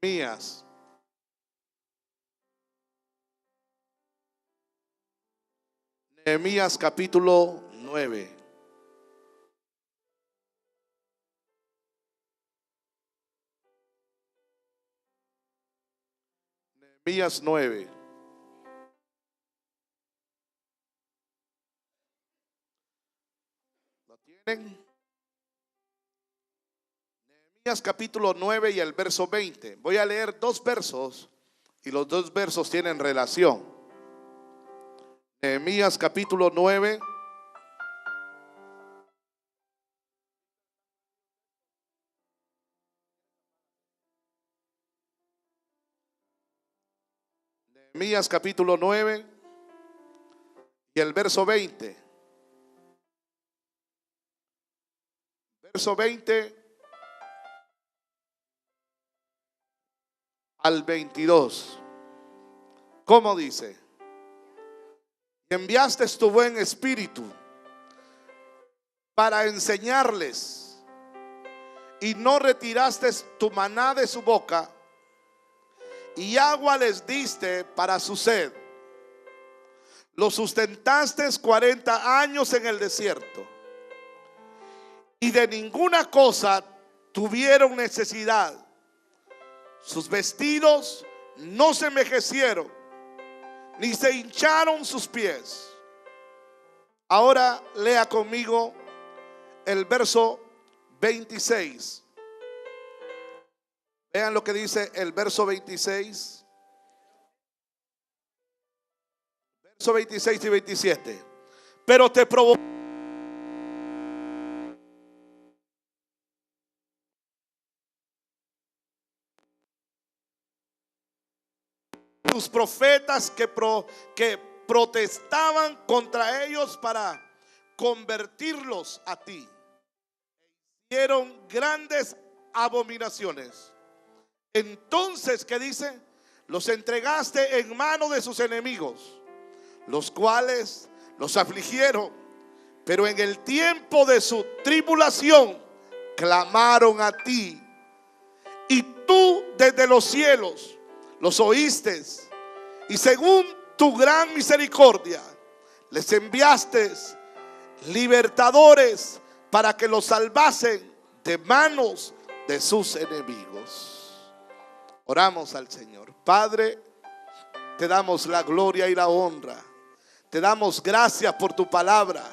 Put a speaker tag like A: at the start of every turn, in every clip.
A: Nehemías. Nehemías capítulo 9. Nehemías 9. ¿Lo tienen? Nehemías capítulo 9 y el verso 20. Voy a leer dos versos y los dos versos tienen relación. Nehemías capítulo 9. Nehemías capítulo 9 y el verso 20. Verso 20 al 22. ¿Cómo dice? Y enviaste tu buen espíritu para enseñarles, y no retiraste tu maná de su boca, y agua les diste para su sed. Los sustentaste 40 años en el desierto, y de ninguna cosa tuvieron necesidad. Sus vestidos no se envejecieron, ni se hincharon sus pies. Ahora lea conmigo el verso 26. Vean lo que dice el verso 26. Verso 26 y 27. Pero te provocó tus profetas que protestaban contra ellos para convertirlos a ti. Hicieron grandes abominaciones. Entonces, ¿qué dice? Los entregaste en mano de sus enemigos, los cuales los afligieron, pero en el tiempo de su tribulación clamaron a ti, y tú desde los cielos los oíste, y según tu gran misericordia les enviaste libertadores para que los salvasen de manos de sus enemigos. Oramos al Señor. Padre, te damos la gloria y la honra. Te damos gracias por tu palabra.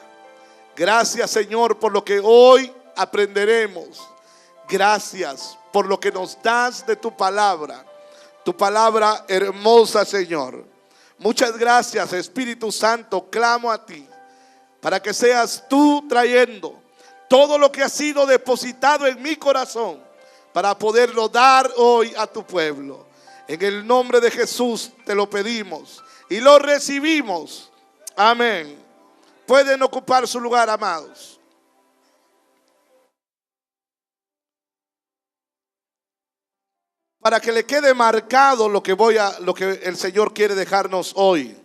A: Gracias, Señor, por lo que hoy aprenderemos. Gracias por lo que nos das de tu palabra. Tu palabra hermosa, Señor. Muchas gracias, Espíritu Santo. Clamo a ti para que seas tú trayendo todo lo que ha sido depositado en mi corazón para poderlo dar hoy a tu pueblo. En el nombre de Jesús te lo pedimos y lo recibimos. Amén. Pueden ocupar su lugar, amados. Para que le quede marcado lo que el Señor quiere dejarnos hoy,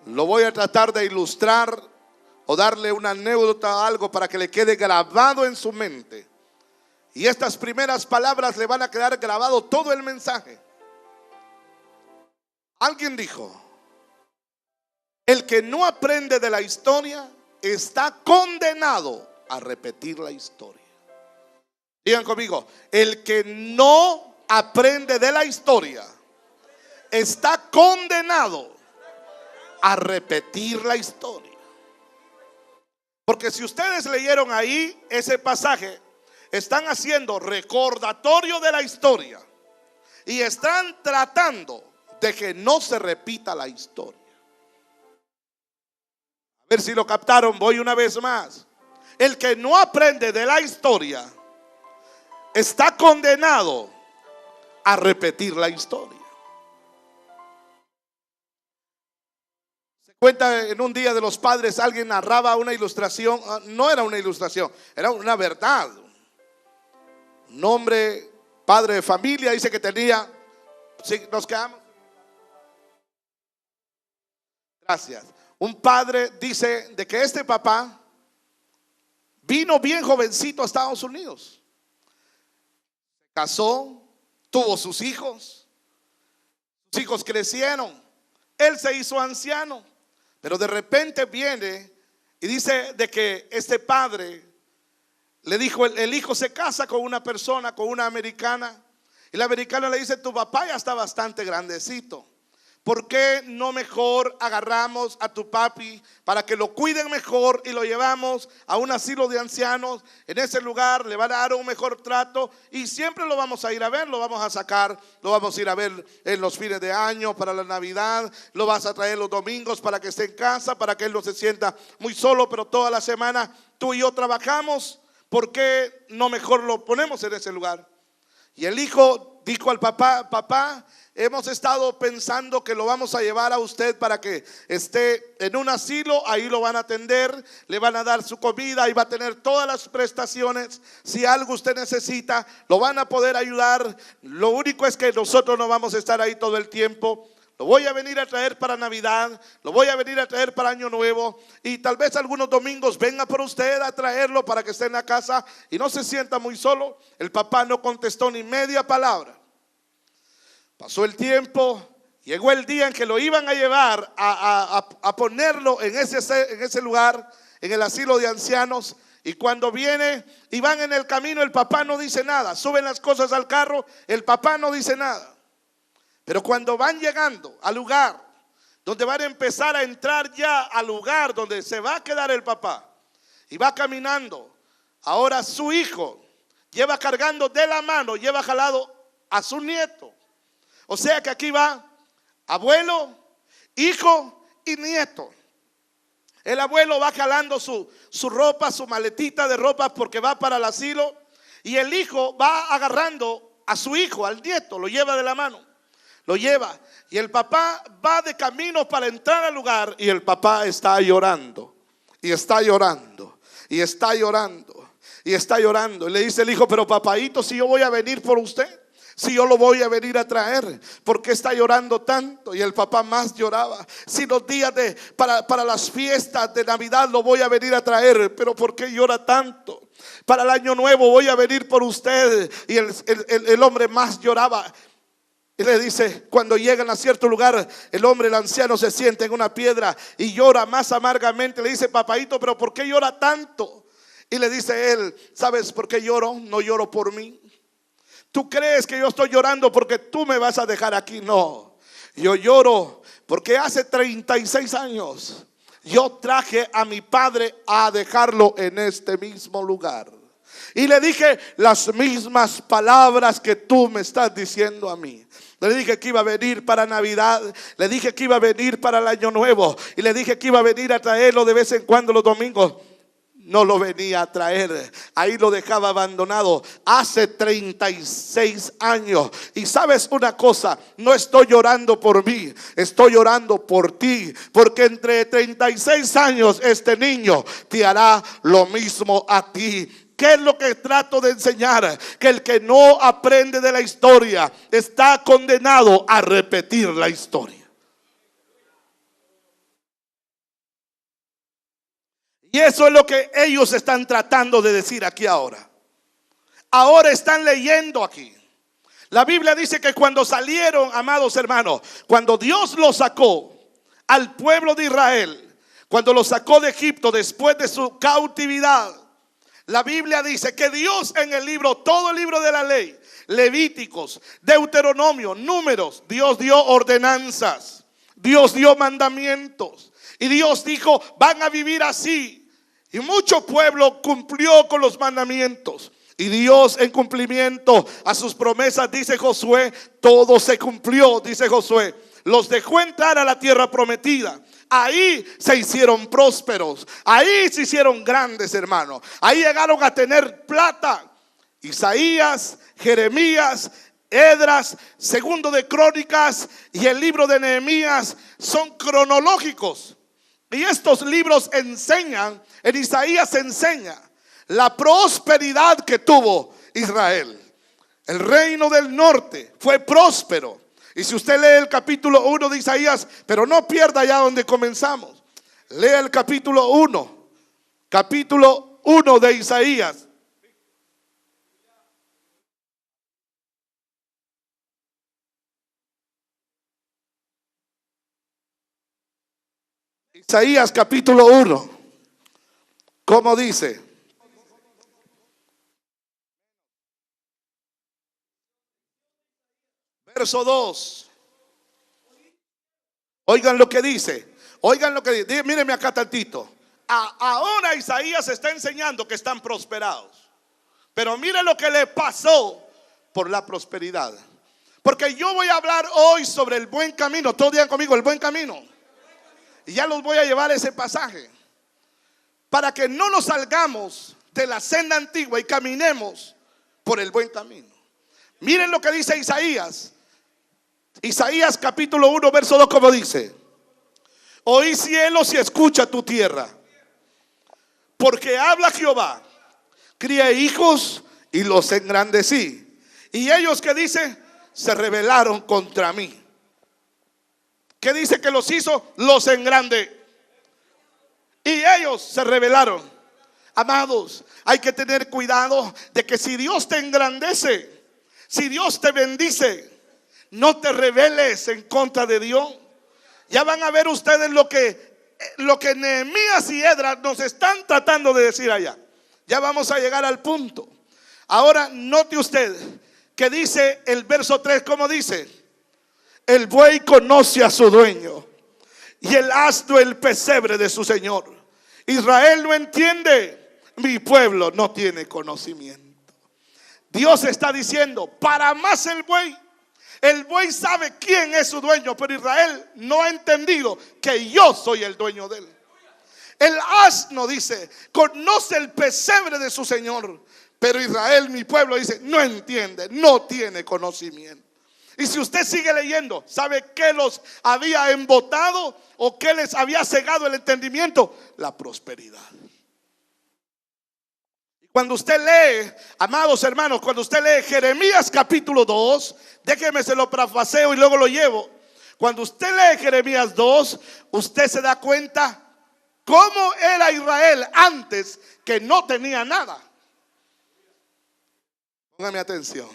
A: lo voy a tratar de ilustrar o darle una anécdota, algo para que le quede grabado en su mente. Y estas primeras palabras le van a quedar grabado todo el mensaje. Alguien dijo: el que no aprende de la historia está condenado a repetir la historia. Digan conmigo: el que no aprende de la historia está condenado a repetir la historia. Porque si ustedes leyeron ahí ese pasaje, están haciendo recordatorio de la historia y están tratando de que no se repita la historia. A ver si lo captaron. Voy una vez más. El que no aprende de la historia está condenado a repetir la historia. Se cuenta en un día de los padres, alguien narraba una ilustración. No era una ilustración, era una verdad. Un hombre, padre de familia, dice que tenía, ¿sí, nos quedamos? Gracias. Un padre dice de que este papá vino bien jovencito a Estados Unidos. Casó, tuvo sus hijos crecieron, él se hizo anciano, pero de repente viene y dice de que este padre le dijo, el hijo se casa con una persona, con una americana, y la americana le dice, tu papá ya está bastante grandecito, ¿por qué no mejor agarramos a tu papi para que lo cuiden mejor y lo llevamos a un asilo de ancianos? En ese lugar le van a dar un mejor trato y siempre lo vamos a ir a ver, lo vamos a sacar, lo vamos a ir a ver en los fines de año, para la Navidad, lo vas a traer los domingos para que esté en casa, para que él no se sienta muy solo, pero toda la semana tú y yo trabajamos. ¿Por qué no mejor lo ponemos en ese lugar? Y el hijo dijo al papá, papá, hemos estado pensando que lo vamos a llevar a usted para que esté en un asilo, ahí lo van a atender, le van a dar su comida, ahí va a tener todas las prestaciones. Si algo usted necesita, lo van a poder ayudar. Lo único es que nosotros no vamos a estar ahí todo el tiempo. Lo voy a venir a traer para Navidad, lo voy a venir a traer para Año Nuevo, y tal vez algunos domingos venga por usted a traerlo para que esté en la casa y no se sienta muy solo. El papá no contestó ni media palabra. Pasó el tiempo, llegó el día en que lo iban a llevar a ponerlo en ese lugar, en el asilo de ancianos. Y cuando viene y van en el camino, el papá no dice nada. Suben las cosas al carro, el papá no dice nada. Pero cuando van llegando al lugar donde van a empezar a entrar ya al lugar donde se va a quedar el papá, y va caminando, ahora su hijo lleva cargando de la mano, lleva jalado a su nieto. O sea que aquí va abuelo, hijo y nieto. El abuelo va jalando su ropa, su maletita de ropa, porque va para el asilo, y el hijo va agarrando a su hijo, al nieto, lo lleva de la mano. Lo lleva, y el papá va de camino para entrar al lugar, y el papá está llorando, y está llorando, y está llorando, y está llorando. Y le dice el hijo, pero papaito, si yo voy a venir por usted, si yo lo voy a venir a traer, ¿por qué está llorando tanto? Y el papá más lloraba. Si los días para las fiestas de Navidad lo voy a venir a traer, pero ¿por qué llora tanto? Para el Año Nuevo voy a venir por usted. Y el hombre más lloraba. Y le dice, cuando llegan a cierto lugar, el hombre, el anciano, se sienta en una piedra y llora más amargamente. Le dice, papaito, pero ¿por qué llora tanto? Y le dice él, ¿sabes por qué lloro? No lloro por mí. ¿Tú crees que yo estoy llorando porque tú me vas a dejar aquí? No, yo lloro porque hace 36 años yo traje a mi padre a dejarlo en este mismo lugar. Y le dije las mismas palabras que tú me estás diciendo a mí. Le dije que iba a venir para Navidad, le dije que iba a venir para el Año Nuevo, y le dije que iba a venir a traerlo de vez en cuando los domingos. No lo venía a traer, ahí lo dejaba abandonado hace 36 años. Y sabes una cosa, no estoy llorando por mí, estoy llorando por ti, porque entre 36 años este niño te hará lo mismo a ti. ¿Qué es lo que trato de enseñar? Que el que no aprende de la historia está condenado a repetir la historia. Y eso es lo que ellos están tratando de decir aquí ahora. Ahora están leyendo aquí. La Biblia dice que cuando salieron, amados hermanos, cuando Dios los sacó al pueblo de Israel, cuando los sacó de Egipto después de su cautividad, la Biblia dice que Dios en el libro, todo el libro de la ley, Levíticos, Deuteronomio, Números, Dios dio ordenanzas, Dios dio mandamientos, y Dios dijo, van a vivir así. Y mucho pueblo cumplió con los mandamientos. Y Dios, en cumplimiento a sus promesas, dice Josué, todo se cumplió, dice Josué. Los dejó entrar a la tierra prometida. Ahí se hicieron prósperos, ahí se hicieron grandes, hermanos. Ahí llegaron a tener plata. Isaías, Jeremías, Esdras, Segundo de Crónicas y el libro de Nehemías son cronológicos. Y estos libros enseñan, en Isaías enseña la prosperidad que tuvo Israel. El reino del norte fue próspero. Y si usted lee el capítulo 1 de Isaías, pero no pierda ya donde comenzamos, lea el capítulo 1 de Isaías. Isaías capítulo 1. ¿Cómo dice? Verso 2. Oigan lo que dice. Oigan lo que dice. Mírenme acá tantito. Ahora Isaías está enseñando que están prosperados. Pero mire lo que le pasó por la prosperidad. Porque yo voy a hablar hoy sobre el buen camino. Todos digan conmigo, el buen camino. Y ya los voy a llevar a ese pasaje. Para que no nos salgamos de la senda antigua y caminemos por el buen camino. Miren lo que dice Isaías. Isaías capítulo 1 verso 2, como dice: oí cielos y escucha tu tierra, porque habla Jehová, crié hijos y los engrandecí, y ellos, que dice, se rebelaron contra mí. ¿Qué dice que los hizo? Los engrandecí, y ellos se rebelaron. Amados, hay que tener cuidado de que si Dios te engrandece, si Dios te bendice, no te rebeles en contra de Dios. Ya van a ver ustedes lo que Nehemías y Esdras nos están tratando de decir allá. Ya vamos a llegar al punto. Ahora note usted que dice el verso 3, ¿cómo dice? El buey conoce a su dueño y el asno el pesebre de su señor. Israel no entiende, mi pueblo no tiene conocimiento. Dios está diciendo, para más el buey sabe quién es su dueño, pero Israel no ha entendido que yo soy el dueño de él. El asno, dice, conoce el pesebre de su señor, pero Israel, mi pueblo, dice, no entiende, no tiene conocimiento. Y si usted sigue leyendo, ¿sabe qué los había embotado o qué les había cegado el entendimiento? La prosperidad. Cuando usted lee, amados hermanos, cuando usted lee Jeremías capítulo 2, déjeme se lo parafraseo y luego lo llevo. Cuando usted lee Jeremías 2, usted se da cuenta cómo era Israel antes, que no tenía nada. Póngame atención.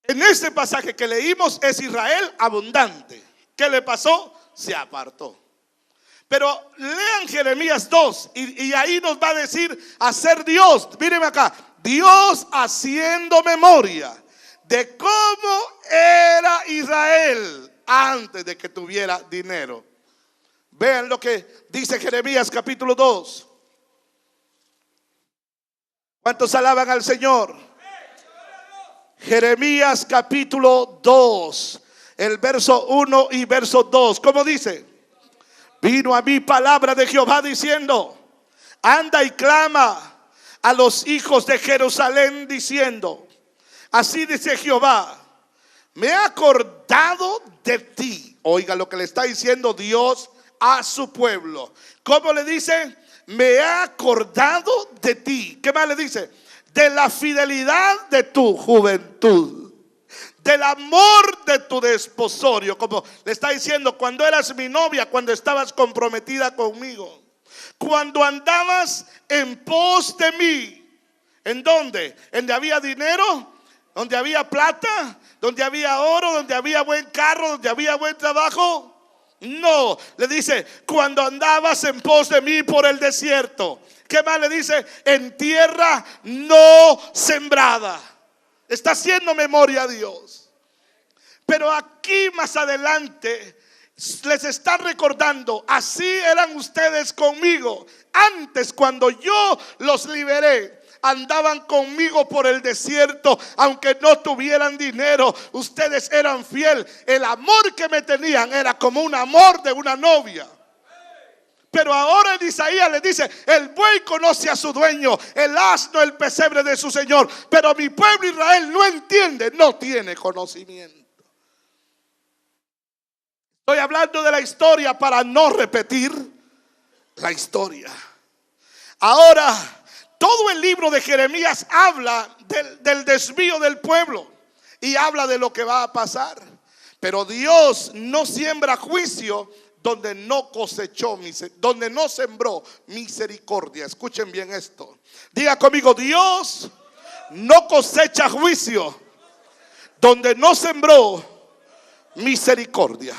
A: En este pasaje que leímos es Israel abundante. ¿Qué le pasó? Se apartó. Pero lean Jeremías 2 y ahí nos va a decir hacer Dios. Mírenme acá, Dios haciendo memoria de cómo era Israel antes de que tuviera dinero. Vean lo que dice Jeremías capítulo 2. ¿Cuántos alaban al Señor? Jeremías capítulo 2, el verso 1 y verso 2. ¿Cómo dice? Vino a mí palabra de Jehová diciendo: anda y clama a los hijos de Jerusalén diciendo: así dice Jehová, me he acordado de ti. Oiga lo que le está diciendo Dios a su pueblo. ¿Cómo le dice? Me he acordado de ti. ¿Qué más le dice? De la fidelidad de tu juventud, del amor de tu desposorio. Como le está diciendo, cuando eras mi novia, cuando estabas comprometida conmigo, cuando andabas en pos de mí. ¿En dónde? ¿En donde había dinero? ¿Donde había plata? ¿Donde había oro? ¿Donde había buen carro? ¿Donde había buen trabajo? No, le dice, cuando andabas en pos de mí por el desierto. ¿Qué más le dice? En tierra no sembrada. Está haciendo memoria a Dios. Pero aquí más adelante les está recordando: así eran ustedes conmigo. Antes, cuando yo los liberé, andaban conmigo por el desierto, aunque no tuvieran dinero. Ustedes eran fiel. El amor que me tenían era como un amor de una novia. Pero ahora en Isaías le dice: el buey conoce a su dueño, el asno el pesebre de su señor. Pero mi pueblo Israel no entiende, no tiene conocimiento. Estoy hablando de la historia para no repetir la historia. Ahora, todo el libro de Jeremías habla del desvío del pueblo y habla de lo que va a pasar. Pero Dios no siembra juicio donde no cosechó, donde no sembró misericordia. Escuchen bien esto. Diga conmigo: Dios no cosecha juicio donde no sembró misericordia.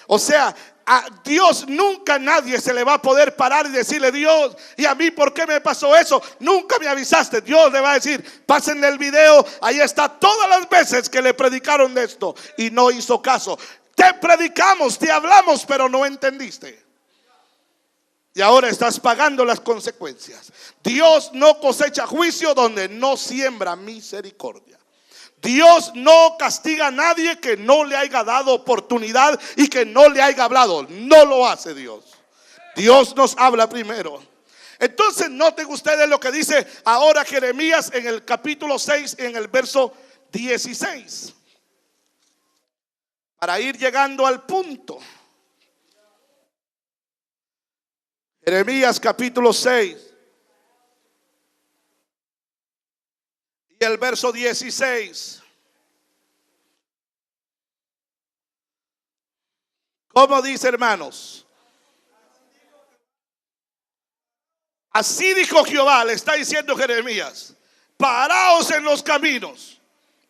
A: O sea, A Dios nunca nadie se le va a poder parar y decirle: Dios, ¿y a mí por qué me pasó eso? Nunca me avisaste. Dios le va a decir: pásenle el video, ahí está todas las veces que le predicaron de esto y no hizo caso. Te predicamos, te hablamos, pero no entendiste. Y ahora estás pagando las consecuencias. Dios no cosecha juicio donde no siembra misericordia. Dios no castiga a nadie que no le haya dado oportunidad y que no le haya hablado. No lo hace Dios. Dios nos habla primero. Entonces noten ustedes lo que dice ahora Jeremías en el capítulo 6, en el verso 16. Para ir llegando al punto. Jeremías capítulo 6 y el verso 16. ¿Cómo dice, hermanos? Así dijo Jehová, le está diciendo Jeremías: paraos en los caminos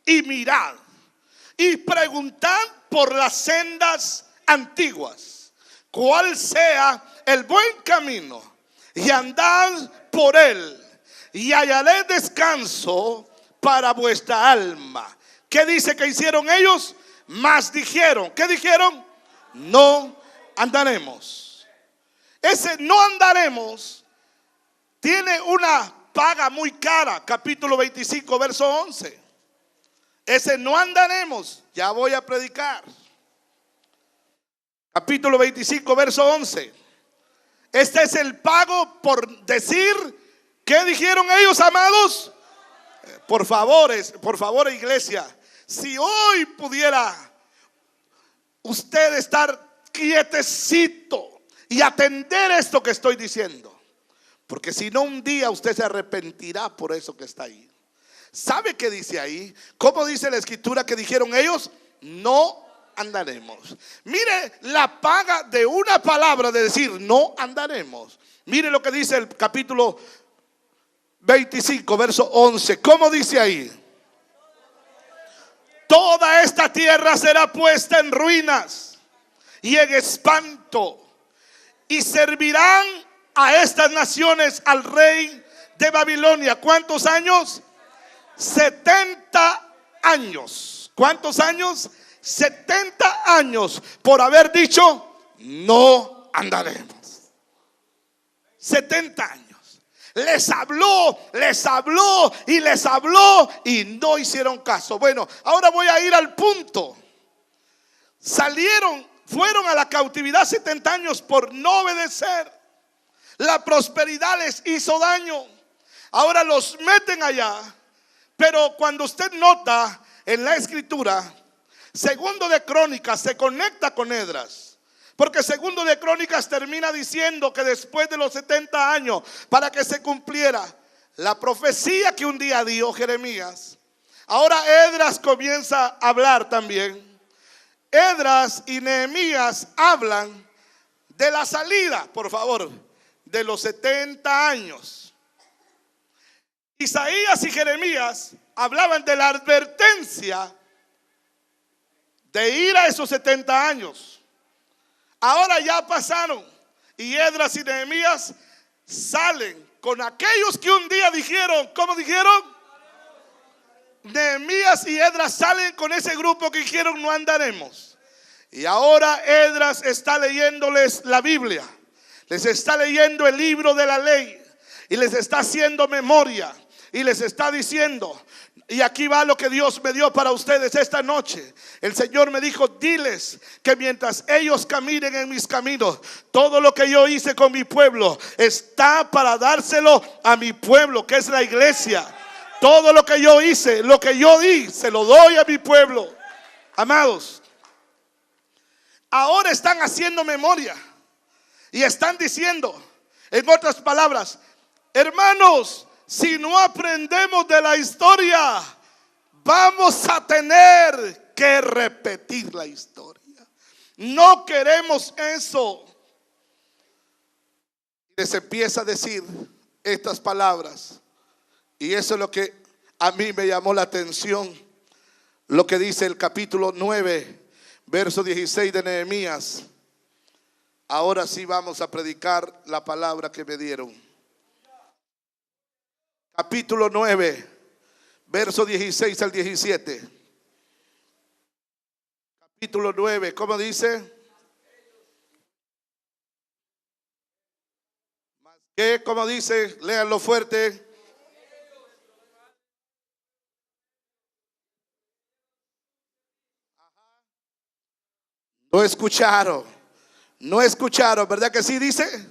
A: y mirad y preguntad por las sendas antiguas, cuál sea el buen camino, y andad por él, y hallaré descanso para vuestra alma. ¿Qué dice que hicieron ellos? Mas dijeron, ¿qué dijeron? No andaremos. Ese no andaremos tiene una paga muy cara. Capítulo 25, verso 11. Ese no andaremos, ya voy a predicar. Capítulo 25, verso 11. Este es el pago por decir, ¿qué dijeron ellos, amados? Por favor, iglesia, si hoy pudiera usted estar quietecito y atender esto que estoy diciendo, porque si no, un día usted se arrepentirá por eso que está ahí. ¿Sabe qué dice ahí? ¿Cómo dice la escritura que dijeron ellos? No andaremos. Mire la paga de una palabra de decir no andaremos. Mire lo que dice el capítulo 25, verso 11. ¿Cómo dice ahí? Toda esta tierra será puesta en ruinas y en espanto, y servirán a estas naciones al rey de Babilonia. ¿Cuántos años? 70 años. ¿Cuántos años? 70 años por haber dicho no andaremos. 70 años. Les habló y no hicieron caso. Bueno, ahora voy a ir al punto. Fueron a la cautividad 70 años por no obedecer. La prosperidad les hizo daño. Ahora los meten allá. Pero cuando usted nota en la escritura, Segundo de Crónicas se conecta con Esdras, porque Segundo de Crónicas termina diciendo que después de los 70 años, para que se cumpliera la profecía que un día dio Jeremías, ahora Esdras comienza a hablar también. Esdras y Nehemías hablan de la salida, por favor, de los 70 años. Isaías y Jeremías hablaban de la advertencia de ir a esos 70 años. Ahora ya pasaron, y Esdras y Nehemías salen con aquellos que un día dijeron, ¿cómo dijeron? Nehemías y Esdras salen con ese grupo que dijeron no andaremos. Y ahora Esdras está leyéndoles la Biblia, les está leyendo el libro de la ley y les está haciendo memoria y les está diciendo. Y aquí va lo que Dios me dio para ustedes esta noche. El Señor me dijo: diles que mientras ellos caminen en mis caminos, todo lo que yo hice con mi pueblo está para dárselo a mi pueblo, que es la iglesia. Todo lo que yo hice, lo que yo di, se lo doy a mi pueblo. Amados, ahora están haciendo memoria y están diciendo, en otras palabras, hermanos, si no aprendemos de la historia, vamos a tener que repetir la historia. No queremos eso. Les empieza a decir estas palabras. Y eso es lo que a mí me llamó la atención. Lo que dice el capítulo 9, verso 16 de Nehemías. Ahora sí vamos a predicar la palabra que me dieron. Capítulo 9, verso 16 al 17. Capítulo 9, ¿cómo dice? ¿Qué? ¿Cómo dice? Léanlo fuerte. No escucharon. No escucharon, ¿verdad que sí dice?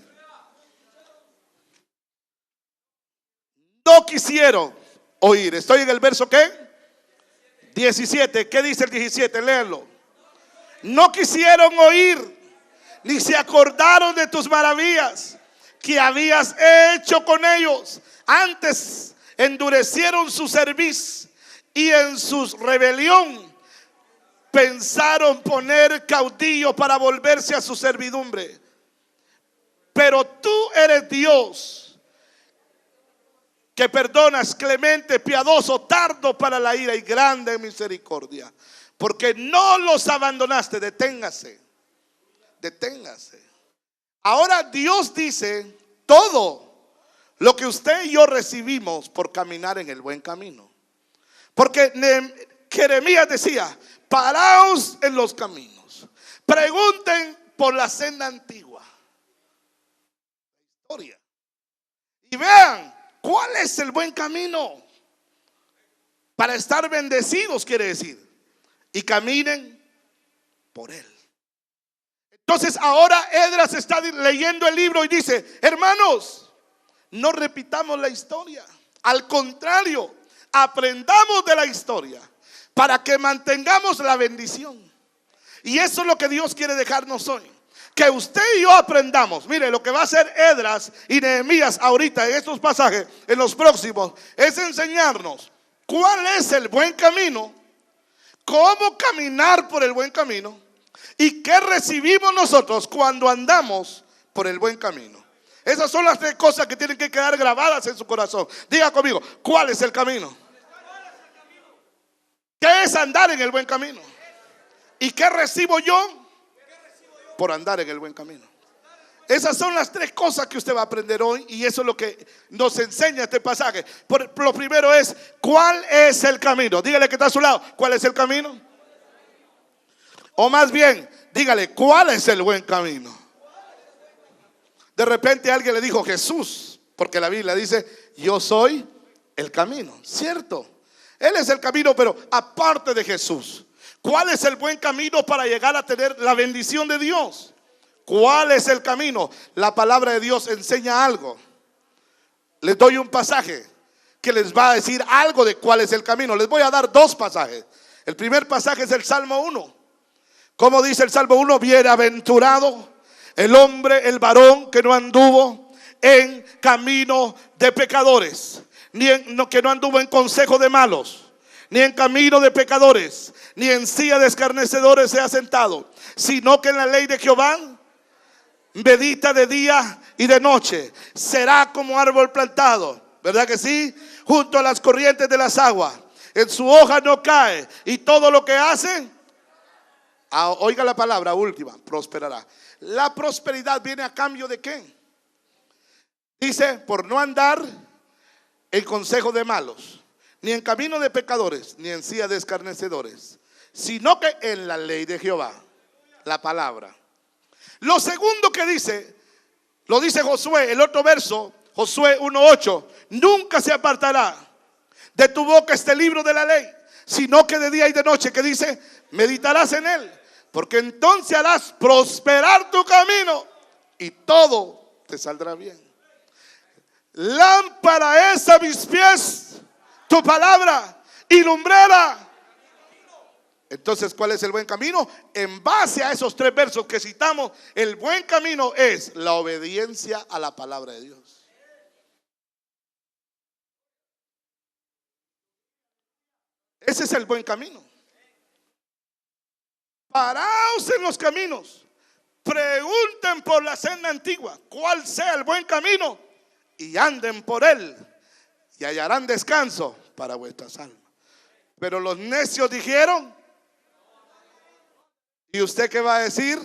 A: No quisieron oír. Estoy en el verso ¿qué? 17. ¿Qué dice el 17? Léanlo. No quisieron oír, ni se acordaron de tus maravillas que habías hecho con ellos. Antes endurecieron su cerviz y en su rebelión pensaron poner caudillo para volverse a su servidumbre. Pero tú eres Dios, que perdonas, clemente, piadoso, tardo para la ira y grande en misericordia, porque no los abandonaste. Deténgase, deténgase. Ahora Dios dice todo lo que usted y yo recibimos por caminar en el buen camino. Porque Jeremías decía: paraos en los caminos, pregunten por la senda antigua, historia, y vean cuál es el buen camino para estar bendecidos, quiere decir, y caminen por él. Entonces ahora Esdras está leyendo el libro y dice: hermanos, no repitamos la historia, al contrario, aprendamos de la historia para que mantengamos la bendición. Y eso es lo que Dios quiere dejarnos hoy, que usted y yo aprendamos. Mire, lo que va a hacer Esdras y Nehemías ahorita en estos pasajes, en los próximos, es enseñarnos cuál es el buen camino, cómo caminar por el buen camino y qué recibimos nosotros cuando andamos por el buen camino. Esas son las tres cosas que tienen que quedar grabadas en su corazón. Diga conmigo: ¿cuál es el camino? ¿Qué es andar en el buen camino? ¿Y qué recibo yo por andar en el buen camino? Esas son las tres cosas que usted va a aprender hoy, y eso es lo que nos enseña este pasaje. Lo primero es: ¿cuál es el camino? Dígale que está a su lado: ¿cuál es el camino? O más bien, dígale: ¿cuál es el buen camino? De repente alguien le dijo Jesús, porque la Biblia dice: yo soy el camino, ¿cierto? Él es el camino, pero aparte de Jesús, ¿cuál es el buen camino para llegar a tener la bendición de Dios? ¿Cuál es el camino? La palabra de Dios enseña algo. Les doy un pasaje que les va a decir algo de cuál es el camino. Les voy a dar dos pasajes. El primer pasaje es el Salmo 1. ¿Cómo dice el Salmo 1? Bienaventurado el hombre, el varón que no anduvo en camino de pecadores, que no anduvo en consejo de malos, ni en camino de pecadores, ni en silla de escarnecedores se ha sentado, sino que en la ley de Jehová medita de día y de noche. Será como árbol plantado, ¿verdad que sí?, junto a las corrientes de las aguas. En su hoja no cae, y todo lo que hace, oiga la palabra última, prosperará. La prosperidad viene a cambio de ¿qué? Dice: por no andar en consejo de malos, ni en camino de pecadores, ni en silla de escarnecedores, sino que en la ley de Jehová, la palabra. Lo segundo que dice, lo dice Josué, el otro verso, Josué 1:8: nunca se apartará de tu boca este libro de la ley, sino que de día y de noche, que dice, meditarás en él, porque entonces harás prosperar tu camino y todo te saldrá bien. Lámpara es a mis pies tu palabra y lumbrera. Entonces, ¿cuál es el buen camino? En base a esos tres versos que citamos, el buen camino es la obediencia a la palabra de Dios. Ese es el buen camino. Paraos en los caminos, pregunten por la senda antigua, cuál sea el buen camino, y anden por él, y hallarán descanso para vuestras almas. Pero los necios dijeron, ¿y usted qué va a decir?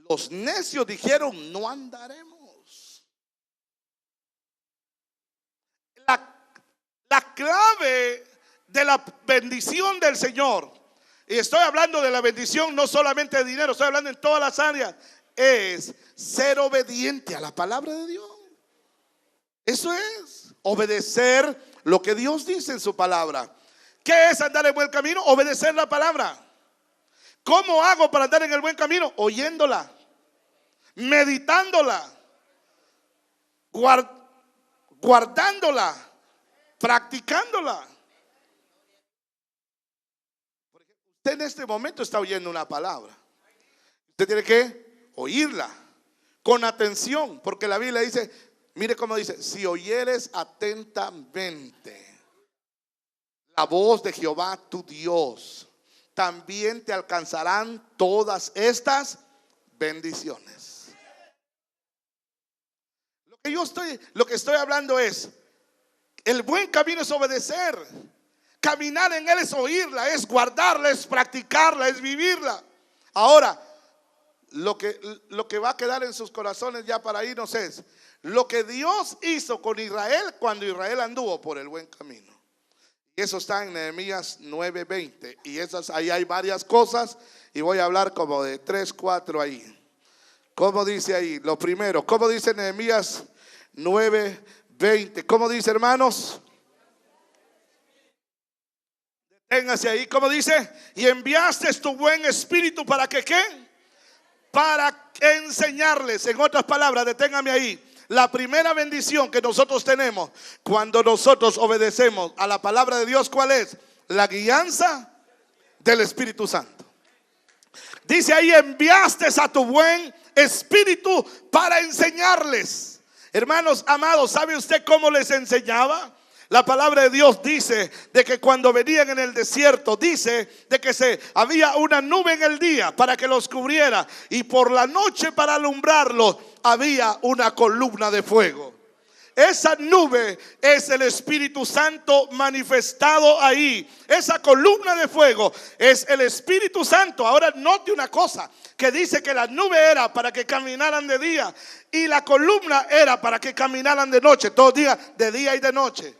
A: Los necios dijeron: no andaremos. La clave de la bendición del Señor, y estoy hablando de la bendición no solamente de dinero, estoy hablando en todas las áreas, es ser obediente a la palabra de Dios. Eso es obedecer lo que Dios dice en su palabra. ¿Qué es andar en buen camino? Obedecer la palabra. ¿Cómo hago para andar en el buen camino? Oyéndola, meditándola, guardándola, practicándola. Usted en este momento está oyendo una palabra. Usted tiene que oírla con atención, porque la Biblia dice, mire cómo dice: si oyeres atentamente la voz de Jehová tu Dios, también te alcanzarán todas estas bendiciones. Lo que estoy hablando es, el buen camino es obedecer. Caminar en él es oírla, es guardarla, es practicarla, es vivirla. Ahora, lo que va a quedar en sus corazones ya para irnos es lo que Dios hizo con Israel cuando Israel anduvo por el buen camino. Y eso está en Nehemías 9:20. Y ahí hay varias cosas, y voy a hablar como de 3, 4 ahí. ¿Cómo dice ahí? Lo primero, ¿cómo dice Nehemías 9:20? ¿Cómo dice, hermanos? Deténgase ahí. ¿Cómo dice? Y enviaste tu buen espíritu para que ¿qué? Para enseñarles. En otras palabras, deténgame ahí. La primera bendición que nosotros tenemos cuando nosotros obedecemos a la palabra de Dios, ¿cuál es? La guianza del Espíritu Santo. Dice ahí: enviaste a tu buen espíritu para enseñarles. Hermanos amados, ¿sabe usted cómo les enseñaba? La palabra de Dios dice de que cuando venían en el desierto, dice de que había una nube en el día para que los cubriera, y por la noche para alumbrarlos había una columna de fuego. Esa nube es el Espíritu Santo manifestado ahí. Esa columna de fuego es el Espíritu Santo. Ahora note una cosa, que dice que la nube era para que caminaran de día y la columna era para que caminaran de noche. Todos digan: de día y de noche.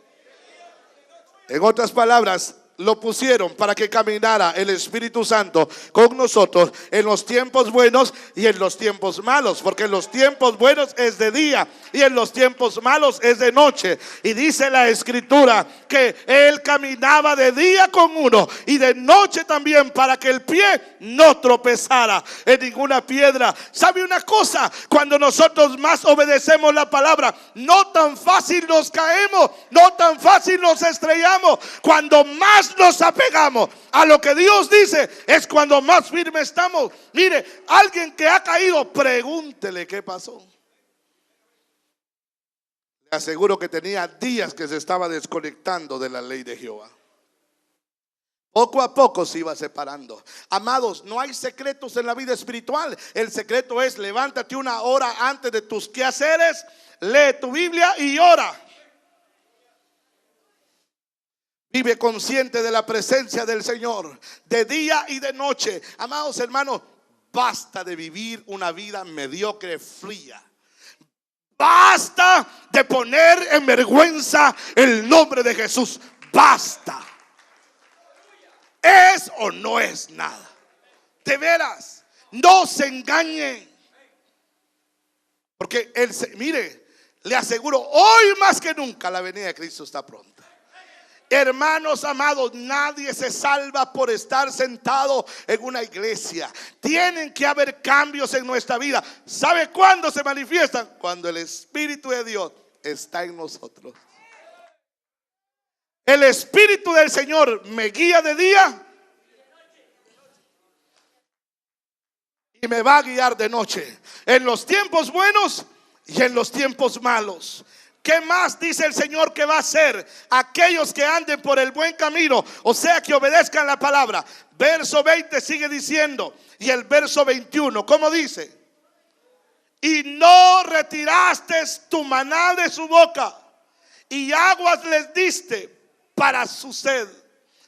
A: En otras palabras, lo pusieron para que caminara el Espíritu Santo con nosotros en los tiempos buenos y en los tiempos malos, porque en los tiempos buenos es de día y en los tiempos malos es de noche. Y dice la Escritura que él caminaba de día con uno y de noche también, para que el pie no tropezara en ninguna piedra. ¿Sabe una cosa? Cuando nosotros más obedecemos la palabra, no tan fácil nos caemos, no tan fácil nos estrellamos. Cuando más nos apegamos a lo que Dios dice, es cuando más firme estamos. Mire, alguien que ha caído, pregúntele qué pasó. Le aseguro que tenía días que se estaba desconectando de la ley de Jehová. Poco a poco se iba separando. Amados, no hay secretos en la vida espiritual. El secreto es: levántate una hora antes de tus quehaceres, lee tu Biblia y ora. Vive consciente de la presencia del Señor de día y de noche. Amados hermanos, basta de vivir una vida mediocre, fría. Basta de poner en vergüenza el nombre de Jesús. Basta. ¿Es o no es nada? De veras, no se engañen. Porque mire, le aseguro, hoy más que nunca la venida de Cristo está pronta. Hermanos amados, nadie se salva por estar sentado en una iglesia. Tienen que haber cambios en nuestra vida. ¿Sabe cuándo se manifiestan? Cuando el Espíritu de Dios está en nosotros. El Espíritu del Señor me guía de día y me va a guiar de noche, en los tiempos buenos y en los tiempos malos. ¿Qué más dice el Señor que va a hacer? Aquellos que anden por el buen camino, o sea, que obedezcan la palabra. Verso 20 sigue diciendo, y el verso 21, ¿cómo dice? Y no retiraste tu maná de su boca, y aguas les diste para su sed.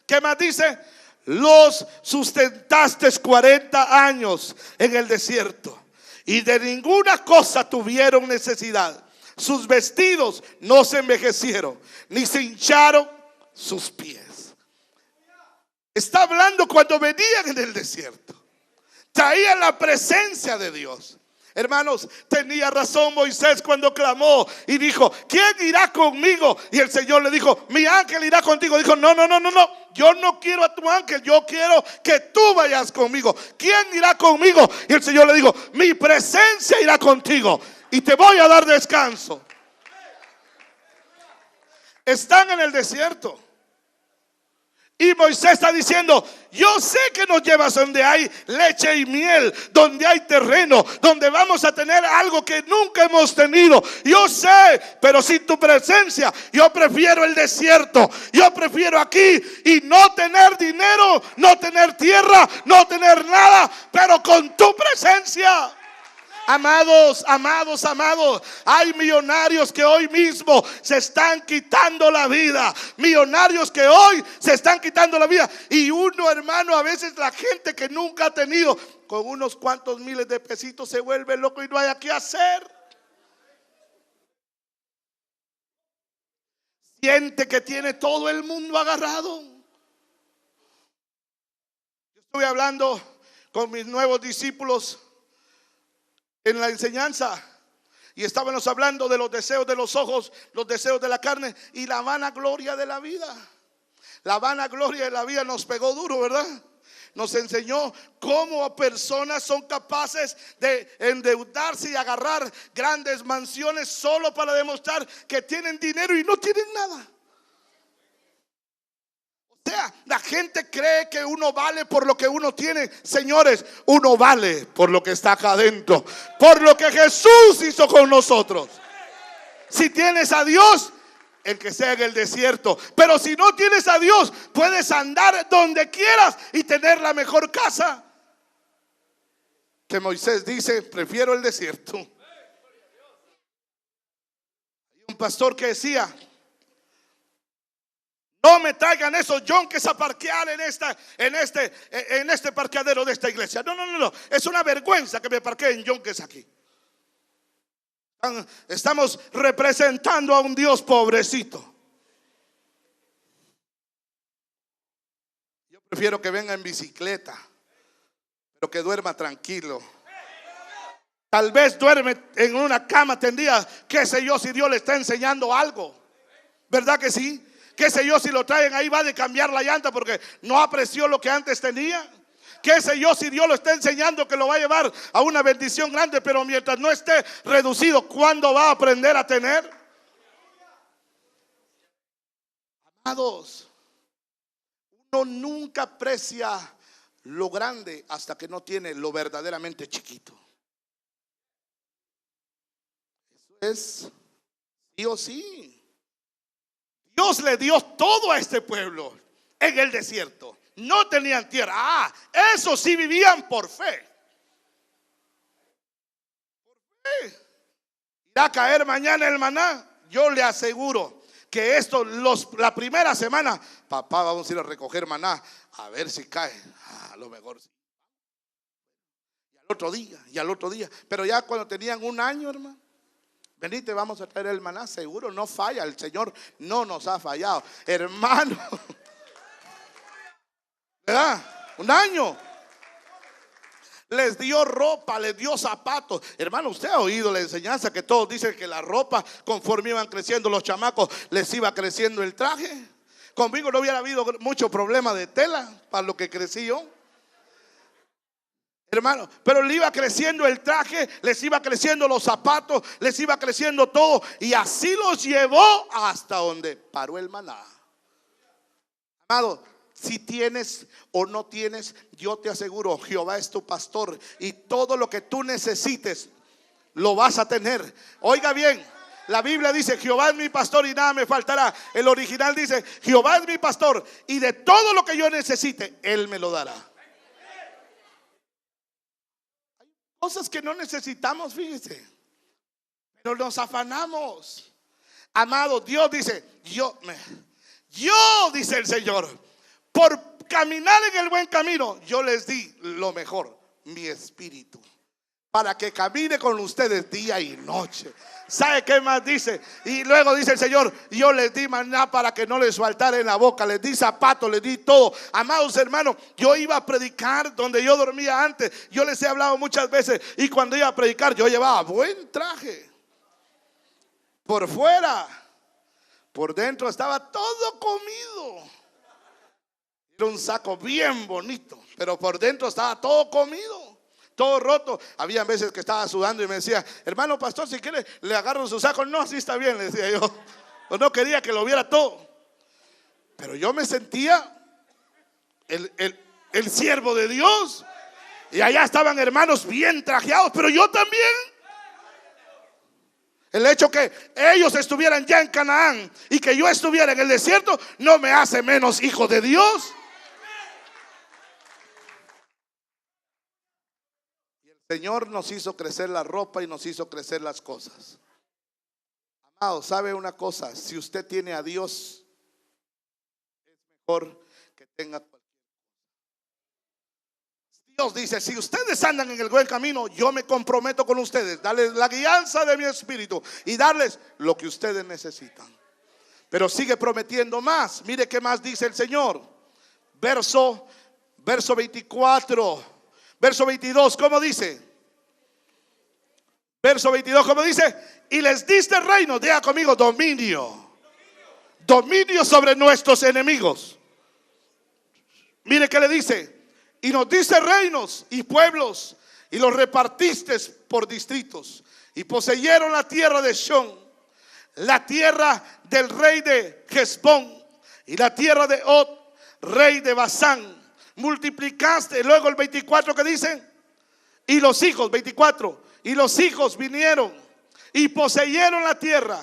A: ¿Qué más dice? Los sustentaste 40 años en el desierto. y de ninguna cosa tuvieron necesidad. Sus vestidos no se envejecieron, ni se hincharon sus pies. Está hablando cuando venían en el desierto. Traían la presencia de Dios. Hermanos, tenía razón Moisés cuando clamó y dijo: ¿quién irá conmigo? Y el Señor le dijo: mi ángel irá contigo. Dijo: no, yo no quiero a tu ángel, yo quiero que tú vayas conmigo. ¿Quién irá conmigo? Y el Señor le dijo: mi presencia irá contigo y te voy a dar descanso. Están en el desierto y Moisés está diciendo: yo sé que nos llevas donde hay leche y miel, donde hay terreno, donde vamos a tener algo que nunca hemos tenido. Yo sé, pero sin tu presencia yo prefiero el desierto. Yo prefiero aquí y no tener dinero, no tener tierra, no tener nada, pero con tu presencia. Amados, hay millonarios que hoy mismo se están quitando la vida. Millonarios que hoy se están quitando la vida. Y uno, hermano, a veces la gente que nunca ha tenido, con unos cuantos miles de pesitos se vuelve loco y no hay qué hacer. Siente que tiene todo el mundo agarrado. Yo estuve hablando con mis nuevos discípulos en la enseñanza y estábamos hablando de los deseos de los ojos, los deseos de la carne y la vanagloria de la vida. La vanagloria de la vida nos pegó duro, ¿verdad? Nos enseñó cómo personas son capaces de endeudarse y agarrar grandes mansiones solo para demostrar que tienen dinero y no tienen nada. O sea, la gente cree que uno vale por lo que uno tiene. Señores, uno vale por lo que está acá adentro, por lo que Jesús hizo con nosotros. Si tienes a Dios, el que sea en el desierto. Pero si no tienes a Dios, puedes andar donde quieras y tener la mejor casa. Que Moisés dice: prefiero el desierto. Hay un pastor que decía: no me traigan esos yonques a parquear en este parqueadero de esta iglesia. No. Es una vergüenza que me parqueen yonques aquí. Estamos representando a un Dios pobrecito. Yo prefiero que venga en bicicleta, pero que duerma tranquilo. Tal vez duerme en una cama tendida, qué sé yo, si Dios le está enseñando algo. ¿Verdad que sí? Qué sé yo, si lo traen ahí va de cambiar la llanta porque no apreció lo que antes tenía. Qué sé yo, si Dios lo está enseñando que lo va a llevar a una bendición grande, pero mientras no esté reducido, ¿cuándo va a aprender a tener? Amados, uno nunca aprecia lo grande hasta que no tiene lo verdaderamente chiquito. Eso es sí o sí. Dios le dio todo a este pueblo en el desierto. No tenían tierra. Eso sí vivían por fe. Por fe. Irá a caer mañana el maná. Yo le aseguro que esto, la primera semana, papá, vamos a ir a recoger maná, a ver si cae. A lo mejor sí. Y al otro día. Pero ya cuando tenían un año, hermano, venite, vamos a traer el maná, seguro no falla. El Señor no nos ha fallado, hermano. ¿Verdad? Un año. Les dio ropa, les dio zapatos. Hermano, usted ha oído la enseñanza que todos dicen que la ropa, conforme iban creciendo los chamacos, les iba creciendo el traje. Conmigo no hubiera habido mucho problema de tela para lo que crecí yo, hermano, pero le iba creciendo el traje, les iba creciendo los zapatos, les iba creciendo todo, y así los llevó hasta donde paró el maná. Amado, si tienes o no tienes, yo te aseguro, Jehová es tu pastor y todo lo que tú necesites lo vas a tener. Oiga bien, la Biblia dice: Jehová es mi pastor y nada me faltará. El original dice: Jehová es mi pastor y de todo lo que yo necesite, Él me lo dará. Cosas que no necesitamos, fíjese, pero nos afanamos. Amado, Dios dice: yo dice el Señor, por caminar en el buen camino, yo les di lo mejor, mi espíritu. para que camine con ustedes día y noche. ¿Sabe qué más dice? Y luego dice el Señor: yo les di maná para que no les faltara en la boca, les di zapatos, les di todo. Amados hermanos, yo iba a predicar donde yo dormía antes. Yo les he hablado muchas veces. Y cuando iba a predicar, yo llevaba buen traje. Por fuera, por dentro estaba todo comido. Era un saco bien bonito, pero por dentro estaba todo comido, todo roto. Había veces que estaba sudando y me decía: hermano pastor, si quiere le agarro su saco. No, así está bien, le decía yo. Pues no quería que lo viera todo. Pero yo me sentía el siervo de Dios. Y allá estaban hermanos bien trajeados, pero yo también. El hecho que ellos estuvieran ya en Canaán y que yo estuviera en el desierto no me hace menos hijo de Dios. El Señor nos hizo crecer la ropa y nos hizo crecer las cosas. Amado, ¿sabe una cosa? Si usted tiene a Dios, es mejor que tenga cualquier cosa. Dios dice: si ustedes andan en el buen camino, yo me comprometo con ustedes, darles la guianza de mi espíritu y darles lo que ustedes necesitan. Pero sigue prometiendo más. Mire qué más dice el Señor. Verso 24, verso 22, ¿cómo dice? Verso 22, ¿cómo dice? Y les diste reino, diga conmigo, dominio. Dominio sobre nuestros enemigos. Mire qué le dice: y nos diste reinos y pueblos, y los repartiste por distritos, y poseyeron la tierra de Shon, la tierra del rey de Hesbón, y la tierra de Og, rey de Basán. Multiplicaste. Luego el 24 que dice: y los hijos, 24, y los hijos vinieron y poseyeron la tierra,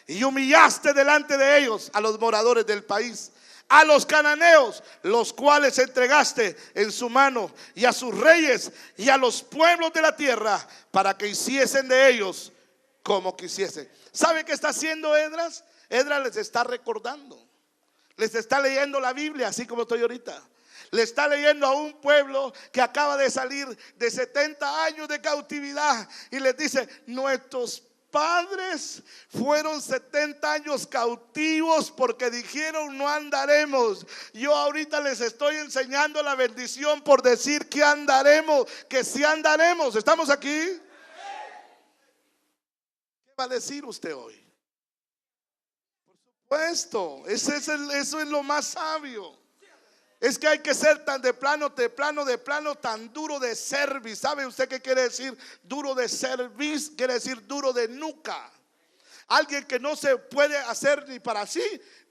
A: y humillaste delante de ellos a los moradores del país, a los cananeos, los cuales entregaste en su mano, y a sus reyes y a los pueblos de la tierra, para que hiciesen de ellos como quisiesen. ¿Sabe qué está haciendo Esdras? Esdras les está recordando, les está leyendo la Biblia, así como estoy ahorita. Le está leyendo a un pueblo que acaba de salir de 70 años de cautividad, y les dice: nuestros padres fueron 70 años cautivos porque dijeron no andaremos. Yo ahorita les estoy enseñando la bendición por decir que andaremos, que sí andaremos. ¿Estamos aquí? ¿Qué va a decir usted hoy? Por supuesto, eso es lo más sabio. Es que hay que ser tan de plano, tan duro de cerviz. ¿Sabe usted qué quiere decir duro de cerviz? Quiere decir duro de nuca. Alguien que no se puede hacer ni para así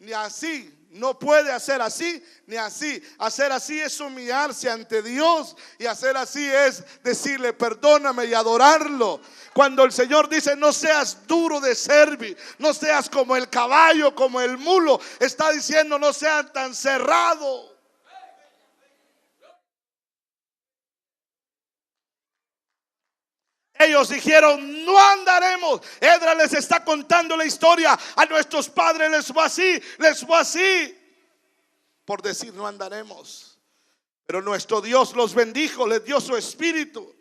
A: ni así. No puede hacer así ni así. Hacer así es humillarse ante Dios, y hacer así es decirle perdóname y adorarlo. Cuando el Señor dice no seas duro de cerviz, no seas como el caballo, como el mulo, está diciendo no sean tan cerrados. Ellos dijeron no andaremos. Esdras les está contando la historia. A nuestros padres les fue así por decir no andaremos. Pero nuestro Dios los bendijo, les dio su espíritu,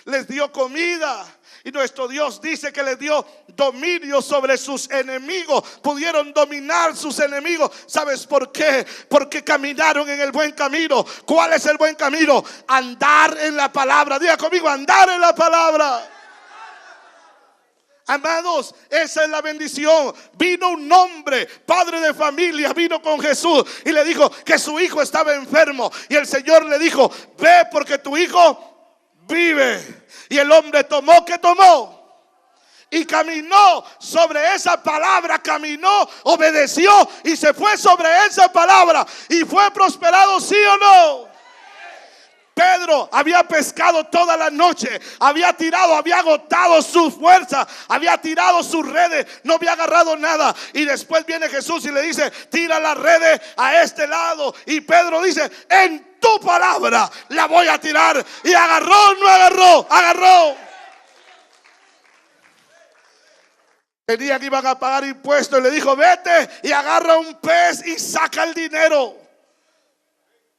A: les dio comida, y nuestro Dios dice que les dio dominio sobre sus enemigos. Pudieron dominar sus enemigos. ¿Sabes por qué? Porque caminaron en el buen camino. ¿Cuál es el buen camino? Andar en la palabra. Diga conmigo, andar en la palabra. Amados, esa es la bendición. Vino un hombre, padre de familia, vino con Jesús y le dijo que su hijo estaba enfermo, y el Señor le dijo: ve porque tu hijo vive. Y el hombre tomó y caminó sobre esa palabra, caminó, obedeció y se fue sobre esa palabra, y fue prosperado, ¿sí o no? Pedro había pescado toda la noche, había agotado su fuerza, había tirado sus redes, no había agarrado nada. Y después viene Jesús y le dice: tira las redes a este lado. Y Pedro dice: en tu palabra la voy a tirar. Y agarró, no agarró, agarró. Tenía que iban a pagar impuestos y le dijo: vete y agarra un pez y saca el dinero.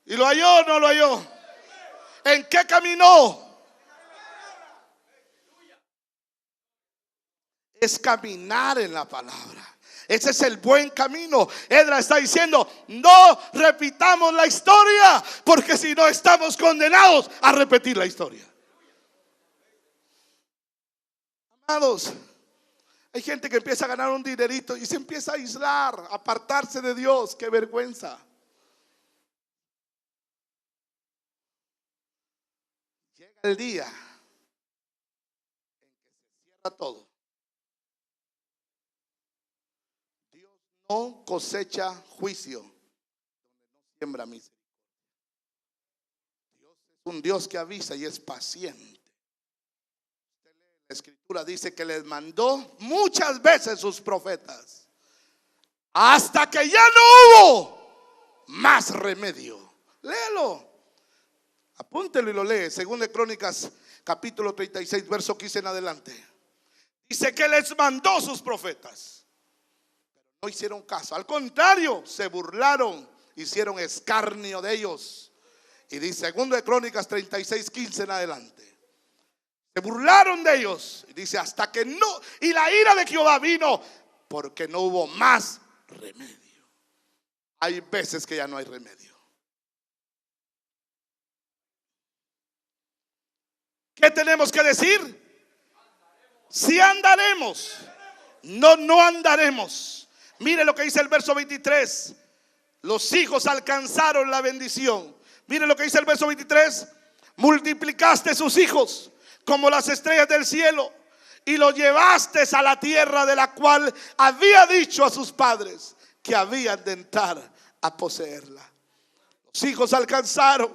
A: ¿Y lo halló o no lo halló? ¿En qué caminó? es caminar en la palabra. Ese es el buen camino. Esdras está diciendo: no repitamos la historia, porque si no estamos condenados a repetir la historia. Amados, hay gente que empieza a ganar un dinerito y se empieza a aislar, a apartarse de Dios. Qué vergüenza. Llega el día en que se cierra todo. Dios no cosecha juicio donde no siembra misericordia. Dios es un Dios que avisa y es paciente. La escritura dice que les mandó muchas veces sus profetas, hasta que ya no hubo más remedio. Léelo, apúntelo y lo lee. Según de Crónicas capítulo 36 verso 15 en adelante. Dice que les mandó sus profetas, pero no hicieron caso. Al contrario, se burlaron, hicieron escarnio de ellos. Y dice segundo de Crónicas 36 15 en adelante. Se burlaron de ellos. Y dice: hasta que no. Y la ira de Jehová vino, porque no hubo más remedio. Hay veces que ya no hay remedio. ¿Qué tenemos que decir? Si andaremos. No andaremos. Mire lo que dice el verso 23. Los hijos alcanzaron la bendición. Mire lo que dice el verso 23. Multiplicaste sus hijos como las estrellas del cielo, y los llevaste a la tierra de la cual había dicho a sus padres que habían de entrar a poseerla. Los hijos alcanzaron.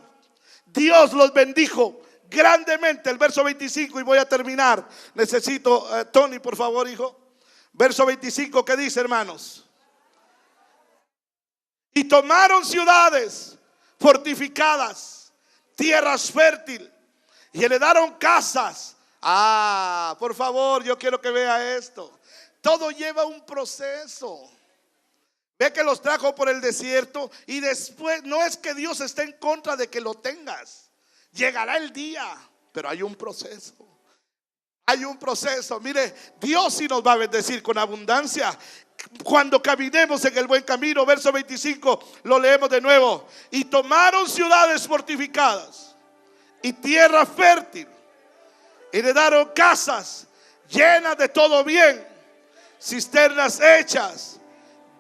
A: Dios los bendijo grandemente. El verso 25, y voy a terminar. Necesito, Tony, por favor, hijo. Verso 25, ¿qué dice, hermanos? Y tomaron ciudades fortificadas, tierras fértiles, y heredaron casas. Por favor, yo quiero que vea esto. Todo lleva un proceso. Ve que los trajo por el desierto, y después no es que Dios esté en contra de que lo tengas. Llegará el día, pero hay un proceso. Hay un proceso. Mire, Dios sí nos va a bendecir con abundancia cuando caminemos en el buen camino. Verso 25, lo leemos de nuevo. Y tomaron ciudades fortificadas y tierra fértil, heredaron casas llenas de todo bien, cisternas hechas,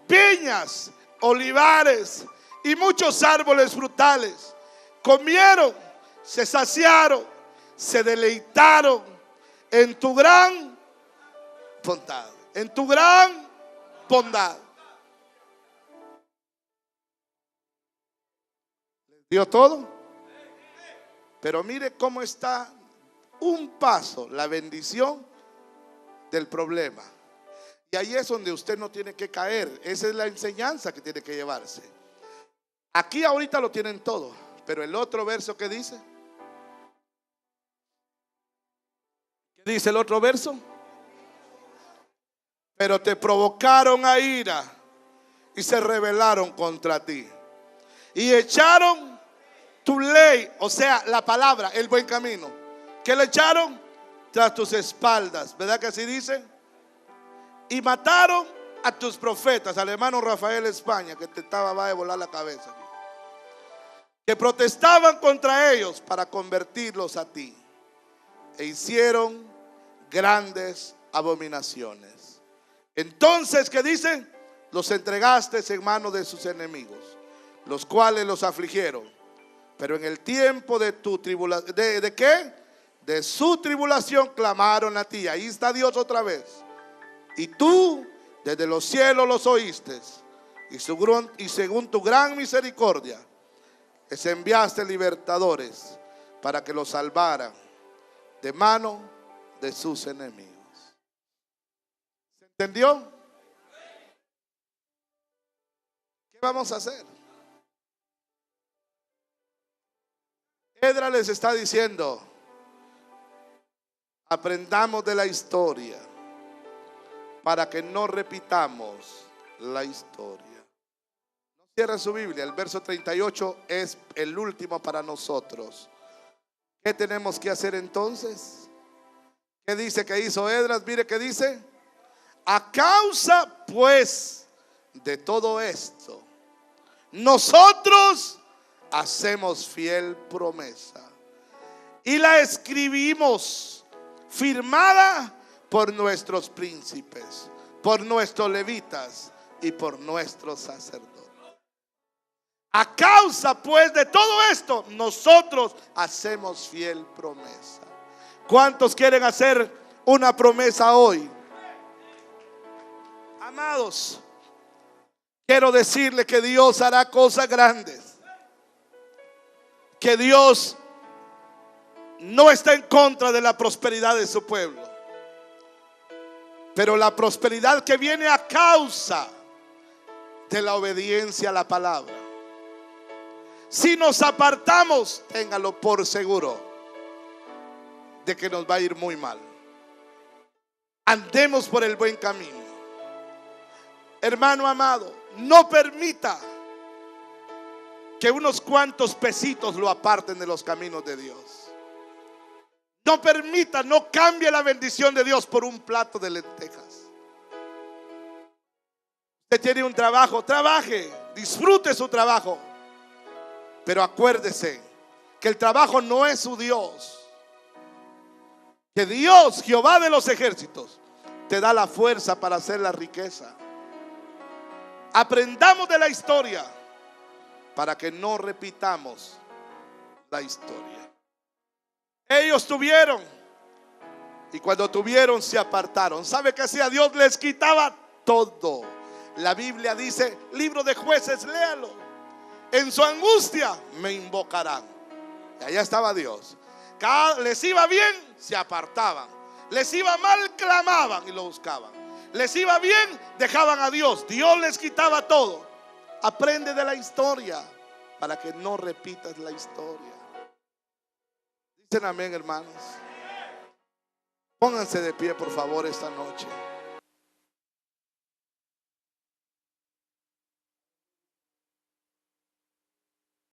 A: viñas, olivares y muchos árboles frutales. Comieron, se saciaron, se deleitaron en tu gran bondad. En tu gran bondad. ¿Les dio todo? Pero mire cómo está un paso la bendición del problema. Y ahí es donde usted no tiene que caer. Esa es la enseñanza que tiene que llevarse. Aquí ahorita lo tienen todo, pero el otro verso, ¿qué dice? ¿Qué dice el otro verso? Pero te provocaron a ira y se rebelaron contra ti y echaron tu ley, o sea, la palabra, el buen camino. ¿Qué le echaron? Tras tus espaldas, ¿verdad que así dice? Y mataron a tus profetas. Al hermano Rafael España, que te va a volar la cabeza, que protestaban contra ellos para convertirlos a ti, e hicieron grandes abominaciones. Entonces, ¿qué dice? Los entregaste en manos de sus enemigos, los cuales los afligieron. Pero en el tiempo de tu tribulación, ¿de qué? De su tribulación clamaron a ti. Ahí está Dios otra vez. Y tú desde los cielos los oíste, y según tu gran misericordia les enviaste libertadores para que los salvaran de mano de sus enemigos. ¿Se entendió? ¿Qué vamos a hacer? Esdras les está diciendo: aprendamos de la historia para que no repitamos la historia. No cierre su Biblia. El verso 38 es el último para nosotros. ¿Qué tenemos que hacer entonces? ¿Qué dice que hizo Esdras? Mire qué dice: A causa pues de todo esto, nosotros hacemos fiel promesa y la escribimos, firmada por nuestros príncipes, por nuestros levitas y por nuestros sacerdotes. A causa pues de todo esto, nosotros hacemos fiel promesa. ¿Cuántos quieren hacer una promesa hoy? Amados, quiero decirle que Dios hará cosas grandes, que Dios no está en contra de la prosperidad de su pueblo, pero la prosperidad que viene a causa de la obediencia a la palabra. Si nos apartamos, téngalo por seguro de que nos va a ir muy mal. Andemos por el buen camino. Hermano amado, no permita que unos cuantos pesitos lo aparten de los caminos de Dios. No permita, no cambie la bendición de Dios por un plato de lentejas. Usted tiene un trabajo, trabaje, disfrute su trabajo. Pero acuérdese que el trabajo no es su Dios. Que Dios, Jehová de los ejércitos, te da la fuerza para hacer la riqueza. Aprendamos de la historia para que no repitamos la historia. Ellos tuvieron, y cuando tuvieron se apartaron. ¿Sabe qué hacía Dios? Les quitaba todo. La Biblia dice, libro de Jueces, léalo. En su angustia me invocarán. Y allá estaba Dios. Les iba bien, se apartaban. Les iba mal, clamaban y lo buscaban. Les iba bien, dejaban a Dios. Dios les quitaba todo. Aprende de la historia para que no repitas la historia. Dicen amén, hermanos. Pónganse de pie, por favor, esta noche.